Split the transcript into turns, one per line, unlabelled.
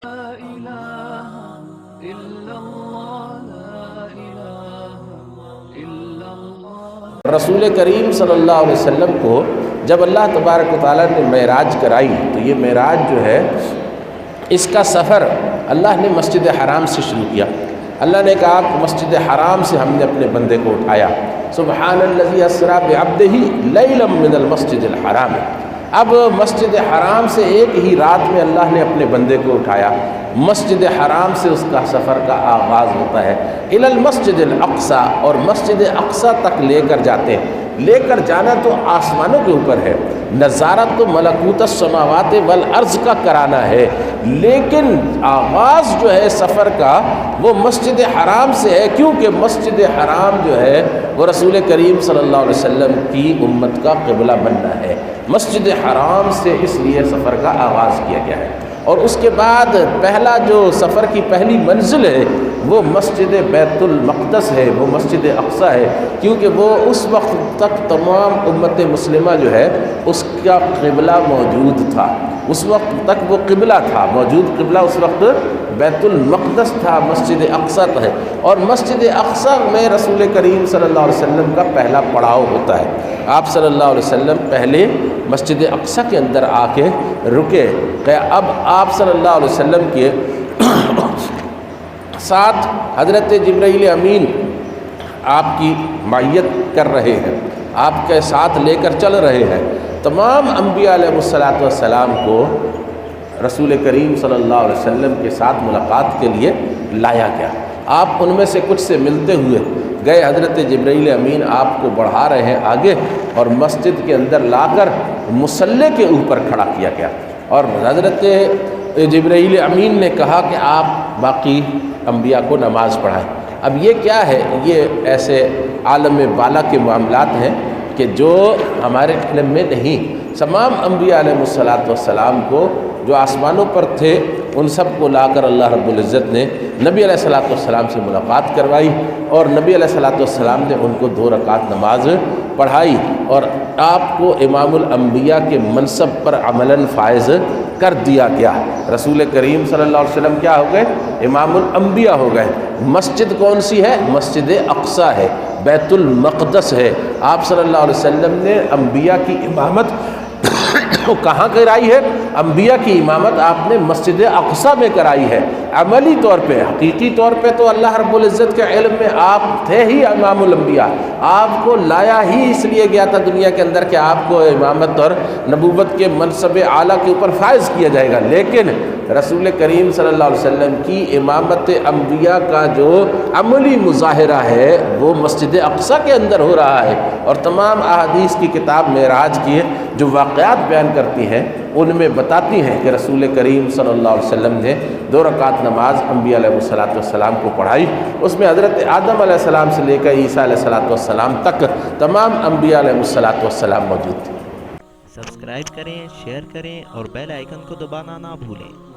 رسول کریم صلی اللہ علیہ وسلم کو جب اللہ تبارک و تعالیٰ نے معراج کرائی تو یہ معراج جو ہے اس کا سفر اللہ نے مسجد حرام سے شروع کیا۔ اللہ نے کہا کہ مسجد حرام سے ہم نے اپنے بندے کو اٹھایا، سبحان الذی اسریٰ بعبدہ لیلا من المسجد الحرام۔ اب مسجد حرام سے ایک ہی رات میں اللہ نے اپنے بندے کو اٹھایا، مسجد حرام سے اس کا سفر کا آغاز ہوتا ہے الی المسجد الاقصی، اور مسجد اقصی تک لے کر جاتے ہیں۔ لے کر جانا تو آسمانوں کے اوپر ہے، نظارت تو ملکوت السماوات والارض کا کرانا ہے، لیکن آغاز جو ہے سفر کا وہ مسجد حرام سے ہے، کیونکہ مسجد حرام جو ہے وہ رسول کریم صلی اللہ علیہ وسلم کی امت کا قبلہ بننا ہے۔ مسجد حرام سے اس لیے سفر کا آغاز کیا گیا ہے، اور اس کے بعد پہلا جو سفر کی پہلی منزل ہے وہ مسجد بیت المقدس ہے، وہ مسجد اقصی ہے، کیونکہ وہ اس وقت تک تمام امت مسلمہ جو ہے اس کا قبلہ موجود تھا، اس وقت تک وہ قبلہ تھا موجود، قبلہ اس وقت بیت المقدس تھا، مسجد اقصی ہے، اور مسجد اقصی میں رسول کریم صلی اللہ علیہ وسلم کا پہلا پڑاؤ ہوتا ہے۔ آپ صلی اللہ علیہ وسلم پہلے مسجد اقصی کے اندر آ کے رکے، کہ اب آپ صلی اللہ علیہ وسلم کے ساتھ حضرت جبرائیل امین آپ کی معیت کر رہے ہیں، آپ کے ساتھ لے کر چل رہے ہیں۔ تمام انبیاء علیہ السلام کو رسول کریم صلی اللہ علیہ وسلم کے ساتھ ملاقات کے لیے لایا گیا۔ آپ ان میں سے کچھ سے ملتے ہوئے گئے، حضرت جبرائیل امین آپ کو بڑھا رہے ہیں آگے، اور مسجد کے اندر لا کر مصلی کے اوپر کھڑا کیا گیا، اور حضرت جبرائیل امین نے کہا کہ آپ باقی انبیاء کو نماز پڑھائیں۔ اب یہ کیا ہے؟ یہ ایسے عالم بالا کے معاملات ہیں کہ جو ہمارے علم میں نہیں۔ تمام انبیاء علیہ السلام کو جو آسمانوں پر تھے ان سب کو لا کر اللہ رب العزت نے نبی علیہ السلام سے ملاقات کروائی، اور نبی علیہ السلام نے ان کو 2 رکعت نماز پڑھائی، اور آپ کو امام الانبیاء کے منصب پر عملاً فائز کر دیا گیا۔ رسول کریم صلی اللہ علیہ وسلم کیا ہو گئے؟ امام الانبیاء ہو گئے۔ مسجد کون سی ہے؟ مسجد اقصی ہے، بیت المقدس ہے۔ آپ صلی اللہ علیہ وسلم نے انبیاء کی امامت کہاں کرائی ہے؟ انبیاء کی امامت آپ نے مسجد اقصی میں کرائی ہے۔ عملی طور پہ، حقیقی طور پہ تو اللہ رب العزت کے علم میں آپ تھے ہی امام الانبیاء، آپ کو لایا ہی اس لیے گیا تھا دنیا کے اندر کہ آپ کو امامت اور نبوت کے منصب اعلیٰ کے اوپر فائز کیا جائے گا، لیکن رسول کریم صلی اللہ علیہ وسلم کی امامت انبیاء کا جو عملی مظاہرہ ہے وہ مسجد اقصی کے اندر ہو رہا ہے، اور تمام احادیث کی کتاب معراج کی جو واقعات بیان کرتی ہیں ان میں بتاتی ہیں کہ رسول کریم صلی اللہ علیہ وسلم نے 2 رکعت نماز انبیاء علیہ السلام کو پڑھائی۔ اس میں حضرت آدم علیہ السلام سے لے کر عیسیٰ علیہ السلام تک تمام انبیاء علیہ السلام موجود تھے۔
سبسکرائب کریں، شیئر کریں اور بیل آئیکن کو دبانا نہ بھولیں۔